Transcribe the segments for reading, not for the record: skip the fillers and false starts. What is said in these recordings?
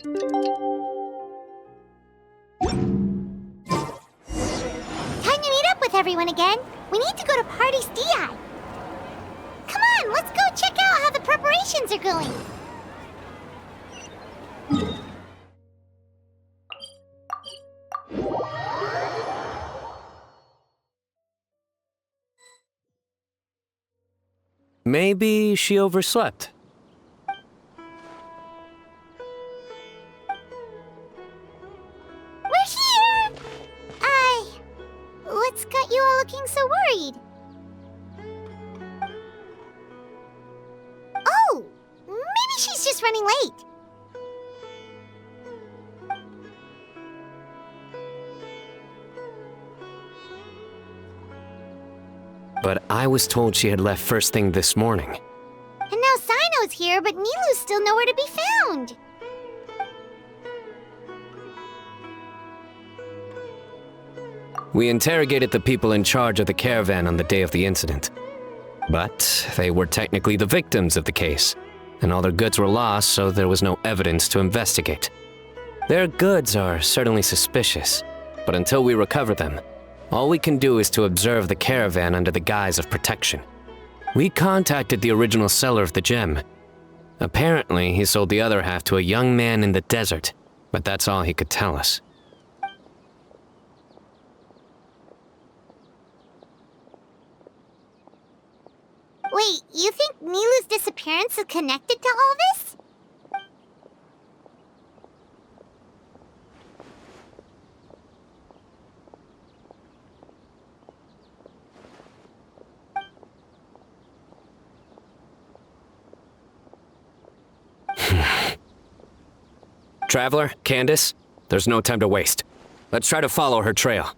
Time to meet up with everyone again. We need to go to Party's DI. Come on, let's go check out how the preparations are going. Maybe she overslept. We're here! What's got you all looking so worried? Oh, maybe she's just running late. But I was told she had left first thing this morning. And now Cyno's here, but Nilu's still nowhere to be found. We interrogated the people in charge of the caravan on the day of the incident. But they were technically the victims of the case, and all their goods were lost, so there was no evidence to investigate. Their goods are certainly suspicious, but until we recover them, all we can do is to observe the caravan under the guise of protection. We contacted the original seller of the gem. Apparently, he sold the other half to a young man in the desert, but that's all he could tell us. Wait, you think Nilu's disappearance is connected to all this? Traveler, Candice, there's no time to waste. Let's try to follow her trail.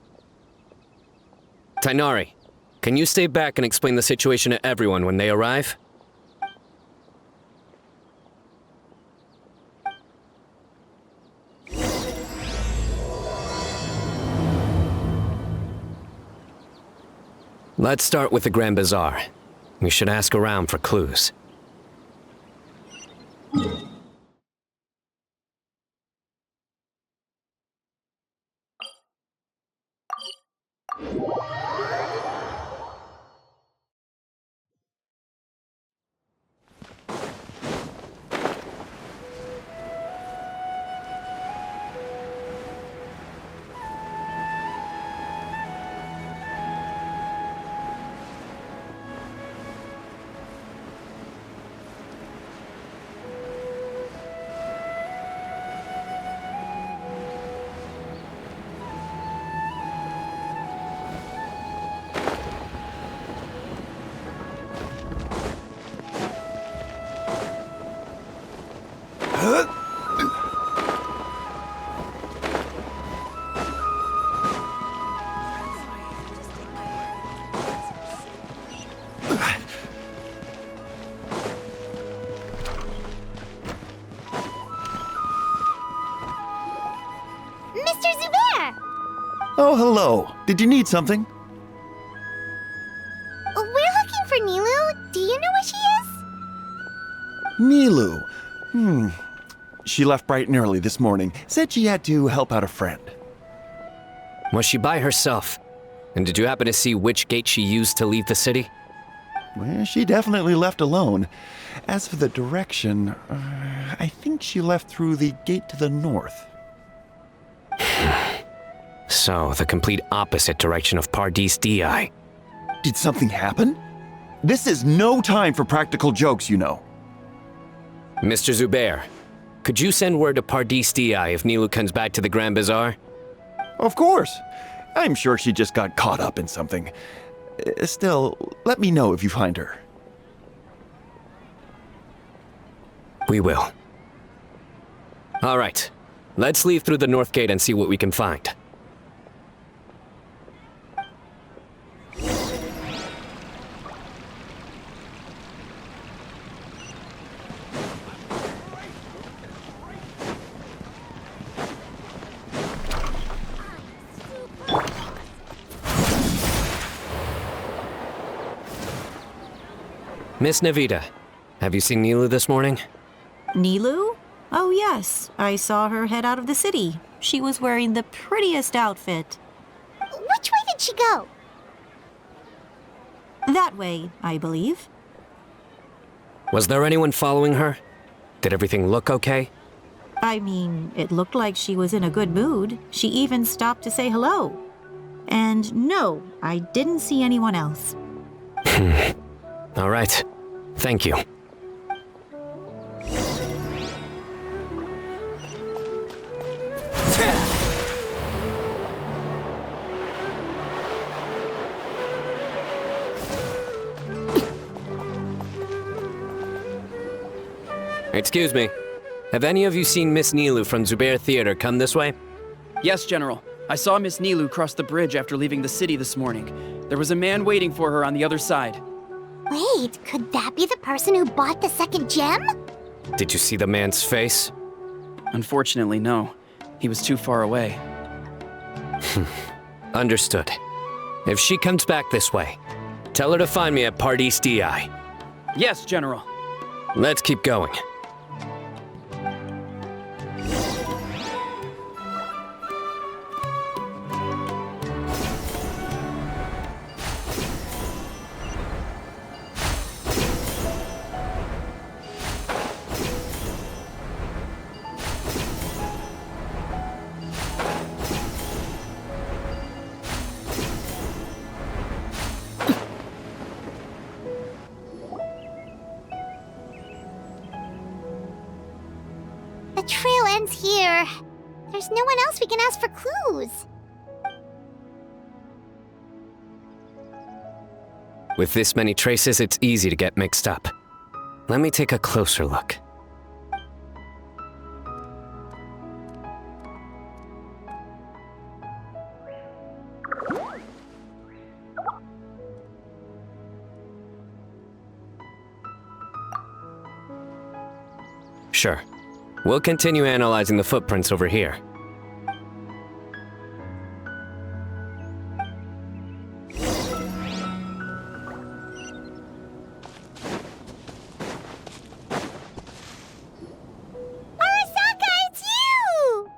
Tainari, can you stay back and explain the situation to everyone when they arrive? Let's start with the Grand Bazaar. We should ask around for clues. Mr. Zubair! Oh, hello. Did you need something? We're looking for Nilu. Do you know where she is? Nilu. She left bright and early this morning. Said she had to help out a friend. Was she by herself? And did you happen to see which gate she used to leave the city? Well, she definitely left alone. As for the direction, I think she left through the gate to the north. So, the complete opposite direction of Pardis DI. Did something happen? This is no time for practical jokes, you know. Mr. Zubair, could you send word to Pardis DI if Nilu comes back to the Grand Bazaar? Of course. I'm sure she just got caught up in something. Still, let me know if you find her. We will. All right. Let's leave through the north gate and see what we can find. Miss Nvidia, have you seen Nilu this morning? Nilu? Oh yes, I saw her head out of the city. She was wearing the prettiest outfit. Which way did she go? That way, I believe. Was there anyone following her? Did everything look okay? I mean, it looked like she was in a good mood. She even stopped to say hello. And no, I didn't see anyone else. All right. Thank you. Excuse me. Have any of you seen Miss Nilu from Zubair Theater come this way? Yes, General. I saw Miss Nilu cross the bridge after leaving the city this morning. There was a man waiting for her on the other side. Wait, could that be the person who bought the second gem? Did you see the man's face? Unfortunately, no. He was too far away. Understood. If she comes back this way, tell her to find me at Part East DI. Yes, General. Let's keep going. The trail ends here. There's no one else we can ask for clues. With this many traces, it's easy to get mixed up. Let me take a closer look. Sure. We'll continue analyzing the footprints over here. Arasaka, it's you!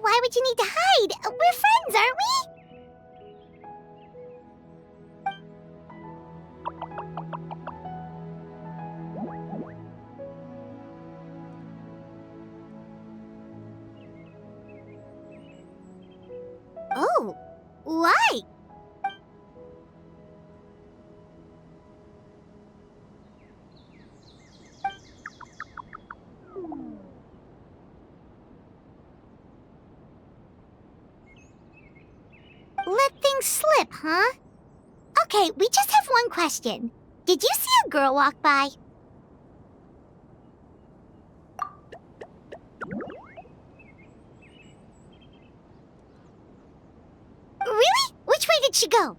Why would you need to hide? We're friends, aren't we? Oh, why? Let things slip, huh? Okay, we just have one question. Did you see a girl walk by? Really? Which way did she go?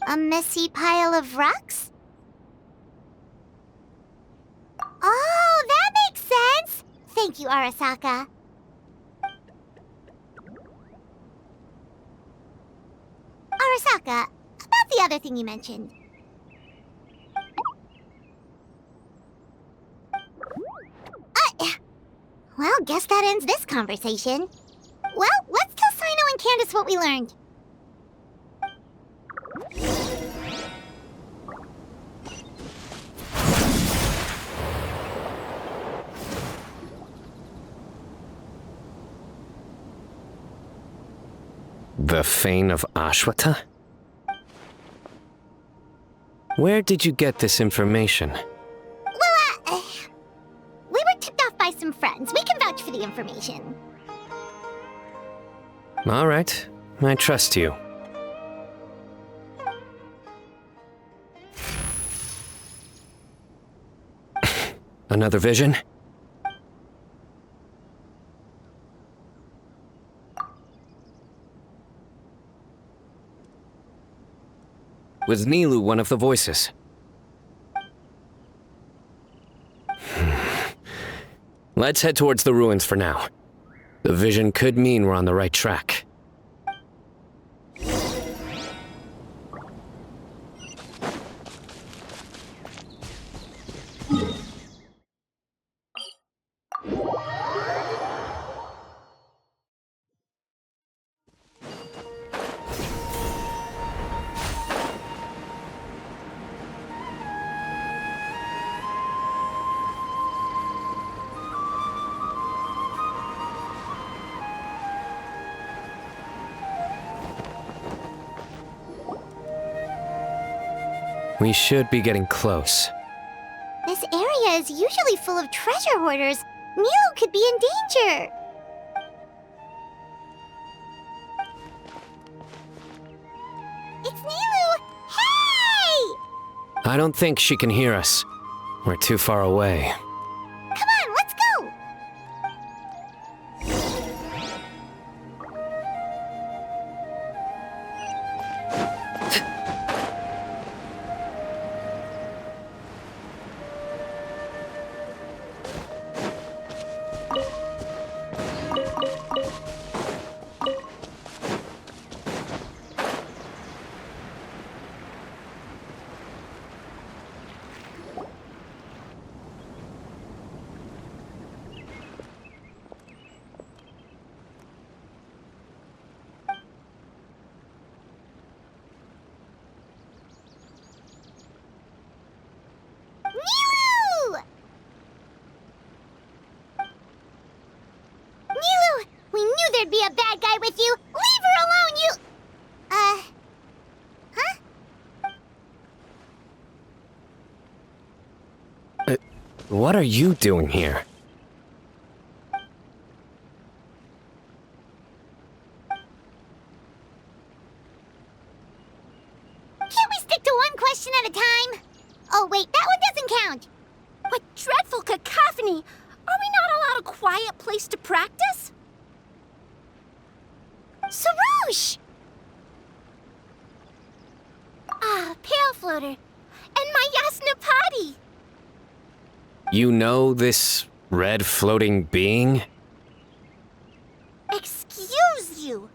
A messy pile of rocks? Oh, that makes sense! Thank you, Arasaka. Arasaka, about the other thing you mentioned. Well, guess that ends this conversation. Well, let's tell Cyno and Candice what we learned. The Fane of Ashwata? Where did you get this information? Well, we were tipped off by some friends. We can vouch for the information. All right, I trust you. Another vision? Was Nilu one of the voices? Let's head towards the ruins for now. The vision could mean we're on the right track. We should be getting close. This area is usually full of treasure hoarders. Nilo could be in danger. It's Nilo! Hey! I don't think she can hear us. We're too far away. Come on, let's go! Nilo! Nilo! We knew there'd be a bad guy with you! Leave her alone, you... Huh? What are you doing here? Can't we stick to one question at a time? Oh wait, that one doesn't count! What dreadful cacophony! Are we not allowed a quiet place to practice? Sarouche! Ah, Pale Floater. And my Yasnapati! You know this red floating being? Excuse you!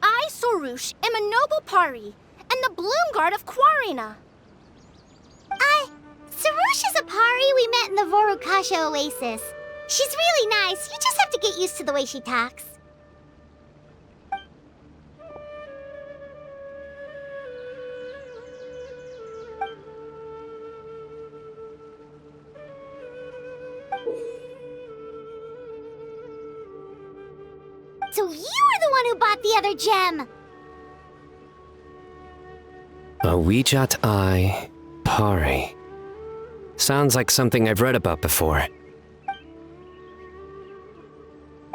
I, Sorouche, am a noble pari, and the bloom guard of Quarina. Sarouche is a pari we met in the Vorukasha Oasis. She's really nice, you just have to get used to the way she talks. So you were the one who bought the other gem! A RYZEN Pari. Sounds like something I've read about before.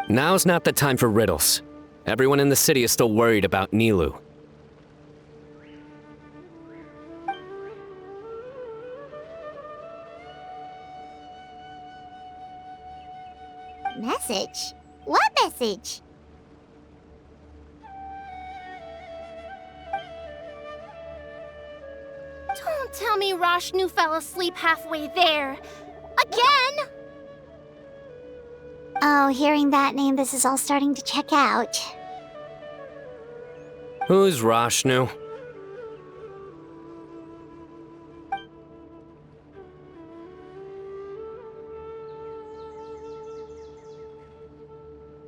Now's not the time for riddles. Everyone in the city is still worried about Nilo. Message? What message? Don't tell me Rashnu fell asleep halfway there. Again! Oh, hearing that name, this is all starting to check out. Who's Rashnu?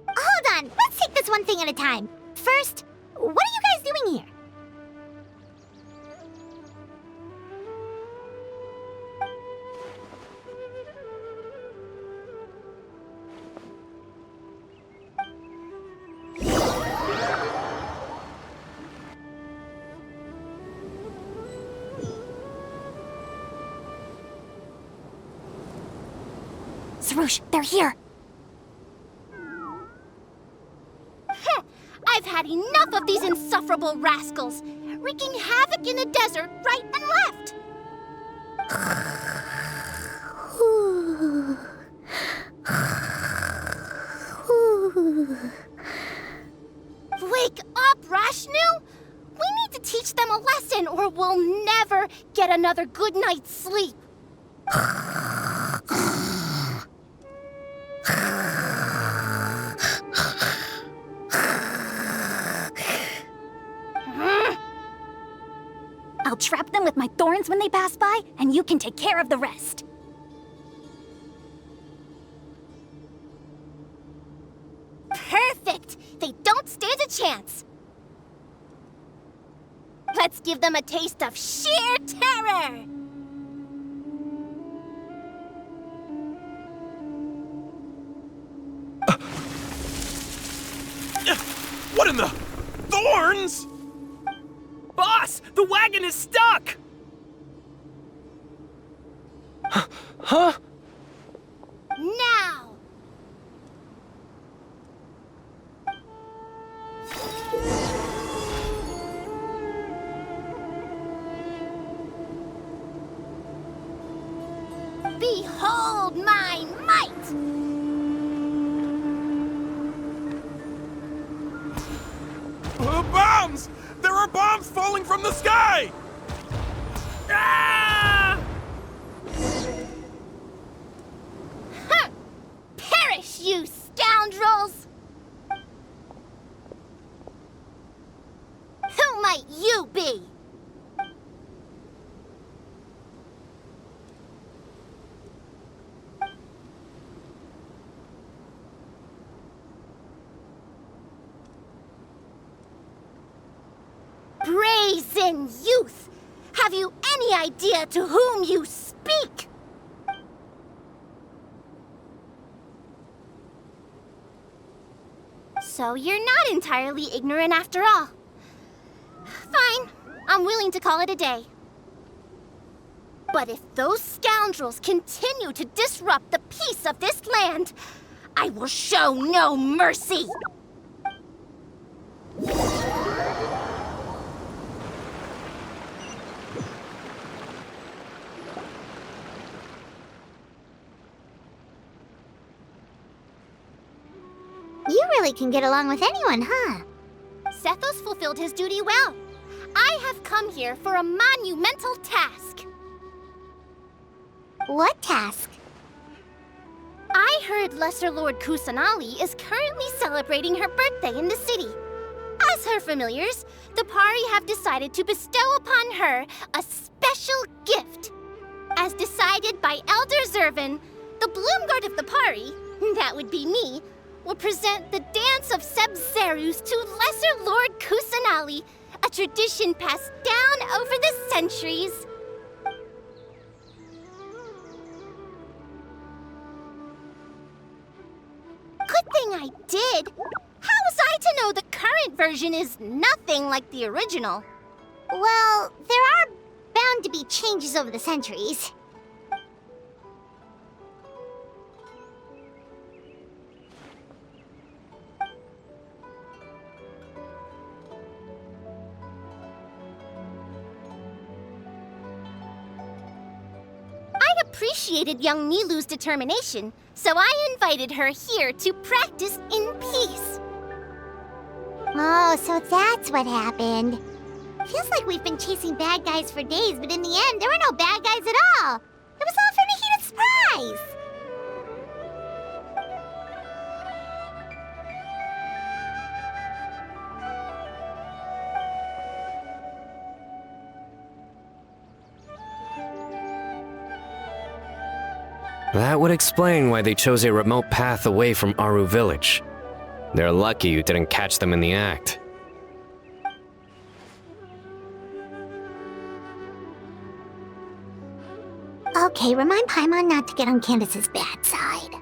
Hold on, let's take this one thing at a time. First, what are you guys doing here? Sarouche, they're here! I've had enough of these insufferable rascals, wreaking havoc in the desert right and left. Wake up, Rashnu! We need to teach them a lesson or we'll never get another good night's sleep. them with my thorns when they pass by, and you can take care of the rest. Perfect! They don't stand a chance. Let's give them a taste of sheer terror! What in the... Thorns?! Boss, the wagon is stuck! Huh? Now! Behold my might! Bombs! There are bombs falling from the sky! Ah! Huh! Perish, you scoundrels! Who might you be? Brazen youth! Have you any idea to whom you speak? So you're not entirely ignorant after all. Fine, I'm willing to call it a day. But if those scoundrels continue to disrupt the peace of this land, I will show no mercy! You really can get along with anyone, huh? Sethos fulfilled his duty well. I have come here for a monumental task. What task? I heard Lesser Lord Kusanali is currently celebrating her birthday in the city. As her familiars, the Pari have decided to bestow upon her a special gift. As decided by Elder Zervin, the Bloomguard of the Pari, that would be me, will present the Dance of Sebzerus to Lesser Lord Kusanali, a tradition passed down over the centuries. Good thing I did. How was I to know the current version is nothing like the original? Well, there are bound to be changes over the centuries. I appreciated young Nilu's determination, so I invited her here to practice in peace. Oh, so that's what happened. Feels like we've been chasing bad guys for days, but in the end, there were no bad guys at all. It was all for the heated surprise. That would explain why they chose a remote path away from Aru village. They're lucky you didn't catch them in the act. Okay, remind Paimon not to get on Candace's bad side.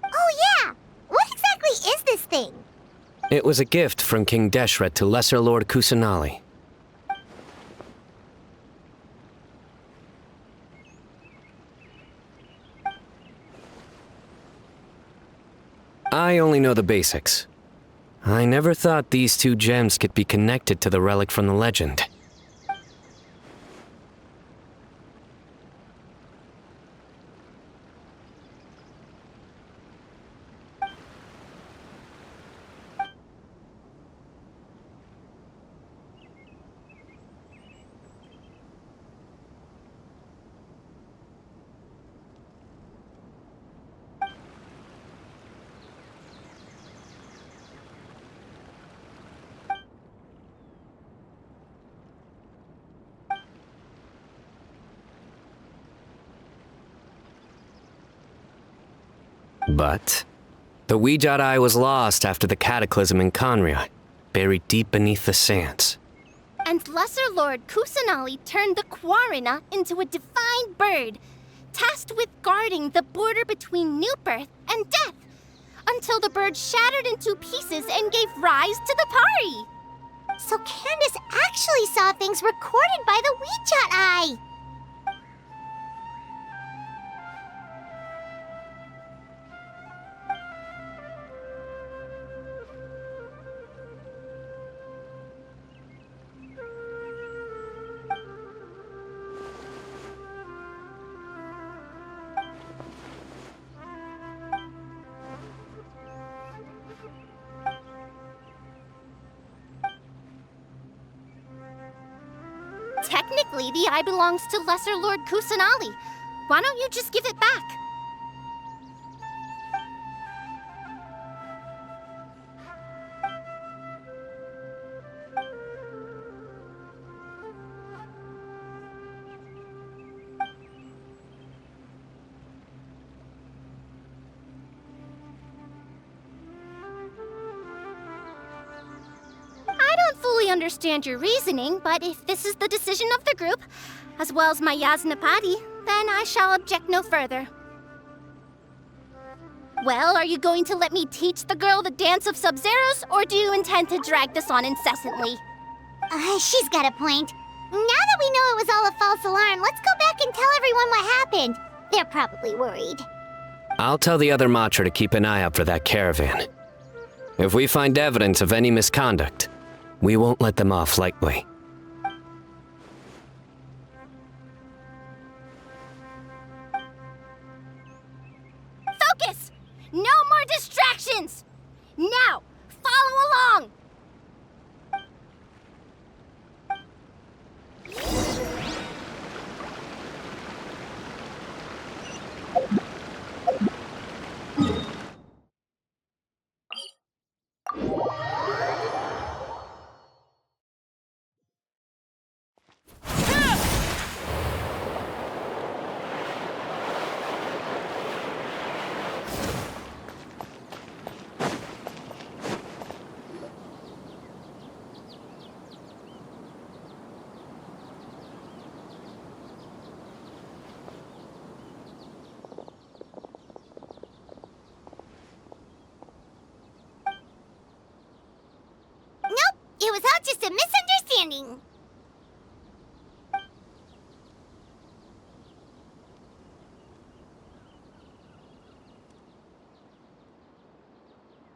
Oh yeah! What exactly is this thing? It was a gift from King Deshret to Lesser Lord Kusanali. I only know the basics. I never thought these two gems could be connected to the relic from the legend. But the Eye was lost after the cataclysm in Conria, buried deep beneath the sands. And Lesser Lord Kusanali turned the Quarina into a divine bird, tasked with guarding the border between new birth and death, until the bird shattered into pieces and gave rise to the Pari. So Candace actually saw things recorded by the Eye. Technically, the eye belongs to Lesser Lord Kusanali. Why don't you just give it back? I don't fully understand your reasoning, but if this is the decision of the group, as well as my Yaznapati, then I shall object no further. Well, are you going to let me teach the girl the dance of Sub-Zeros, or do you intend to drag this on incessantly? She's got a point. Now that we know it was all a false alarm, let's go back and tell everyone what happened. They're probably worried. I'll tell the other Matra to keep an eye out for that caravan. If we find evidence of any misconduct, we won't let them off lightly. Focus! No more distractions! Now, follow along! It was all just a misunderstanding.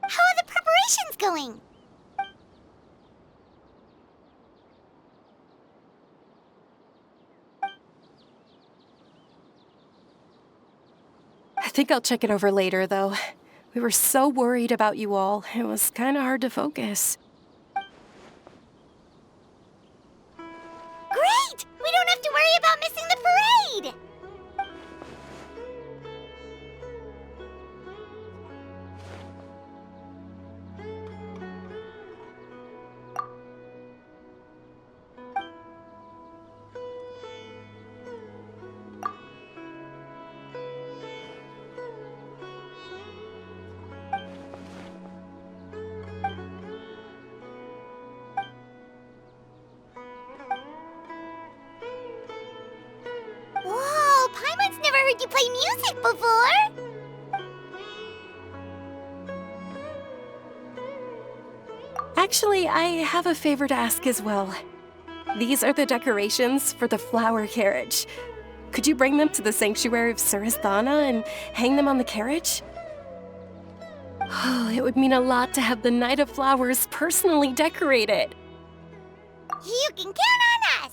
How are the preparations going? I think I'll check it over later, though. We were so worried about you all, it was kind of hard to focus. Great! We don't have to worry about missing the parade! Whoa, Paimon's never heard you play music before! Actually, I have a favor to ask as well. These are the decorations for the flower carriage. Could you bring them to the sanctuary of Surasthana and hang them on the carriage? Oh, it would mean a lot to have the Knight of Flowers personally decorated. You can count on us!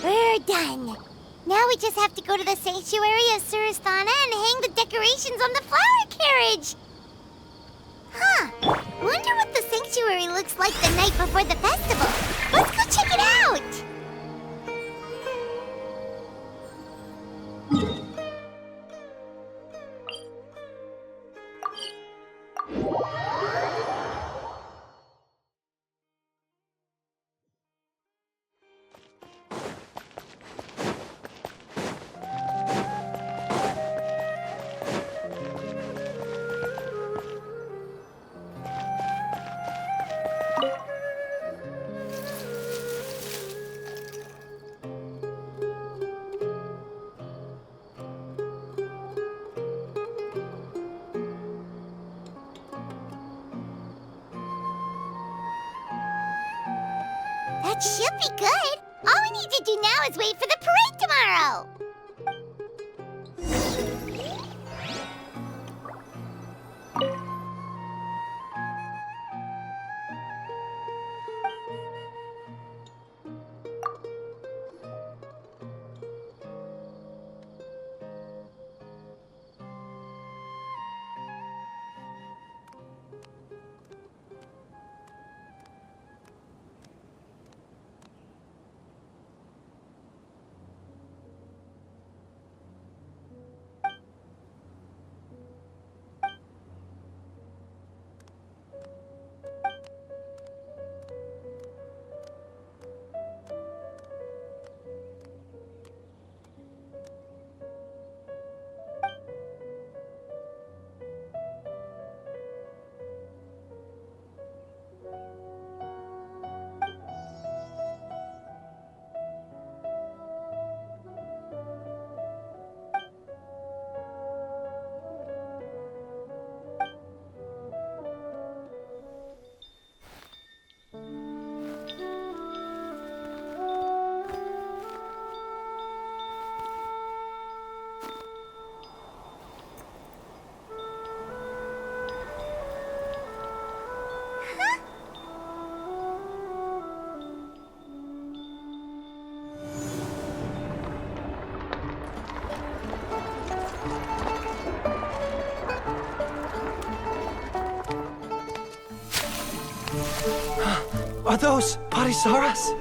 We're done. Now we just have to go to the sanctuary of Surasthana and hang the decorations on the flower carriage. Huh. Wonder what the sanctuary looks like the night before the festival. Let's go check it out! That should be good. All we need to do now is wait for the parade tomorrow. Are those Parisaras?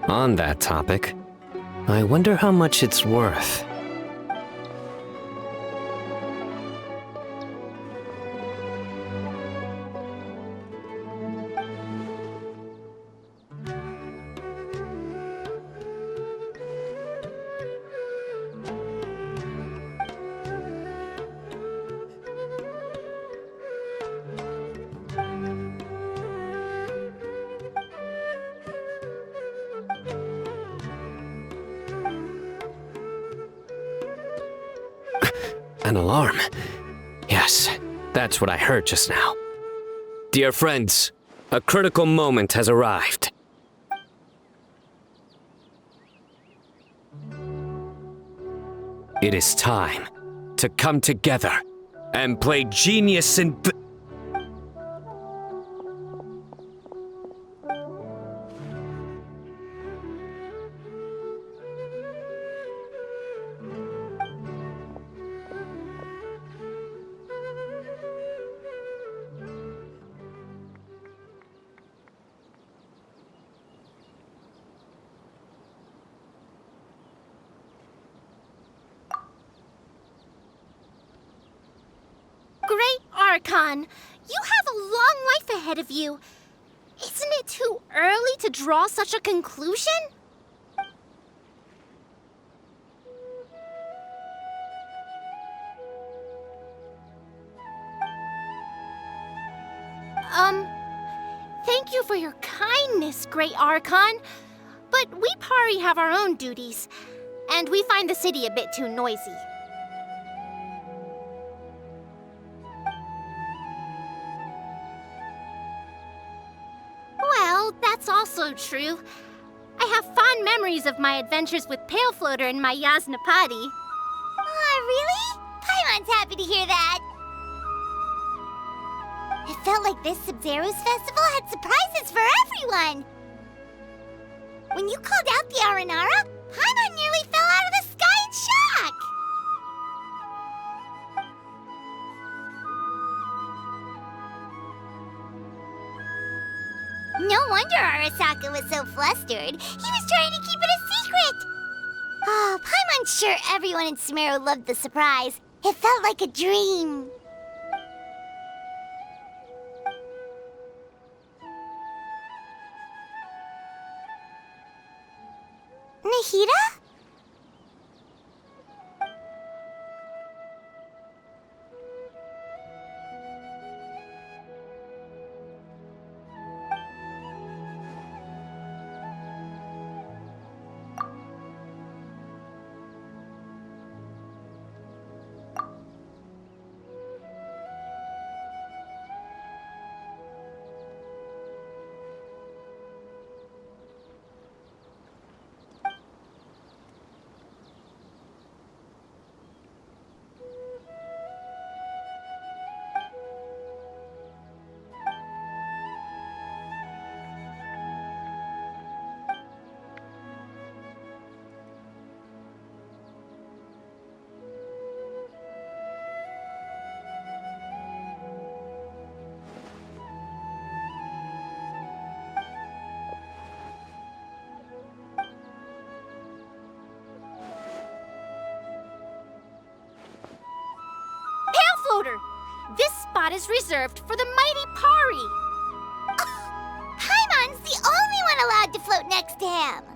On that topic, I wonder how much it's worth. An alarm. Yes, that's what I heard just now. Dear friends, a critical moment has arrived. It is time to come together and play genius in... Great Archon, you have a long life ahead of you. Isn't it too early to draw such a conclusion? Thank you for your kindness, Great Archon. But we Pari have our own duties, and we find the city a bit too noisy. Well, that's also true. I have fond memories of my adventures with Pale Floater and my Yasnapadi. Oh, really? Paimon's happy to hear that. It felt like this Sub-Zero's festival had surprises for everyone. When you called out the Aranara, Paimon nearly fell out of the sky in shock. No wonder Arasaka was so flustered. He was trying to keep it a secret. Oh, Paimon's sure everyone in Sumeru loved the surprise. It felt like a dream. Nahida? This spot is reserved for the mighty Pari. Paimon's the only one allowed to float next to him.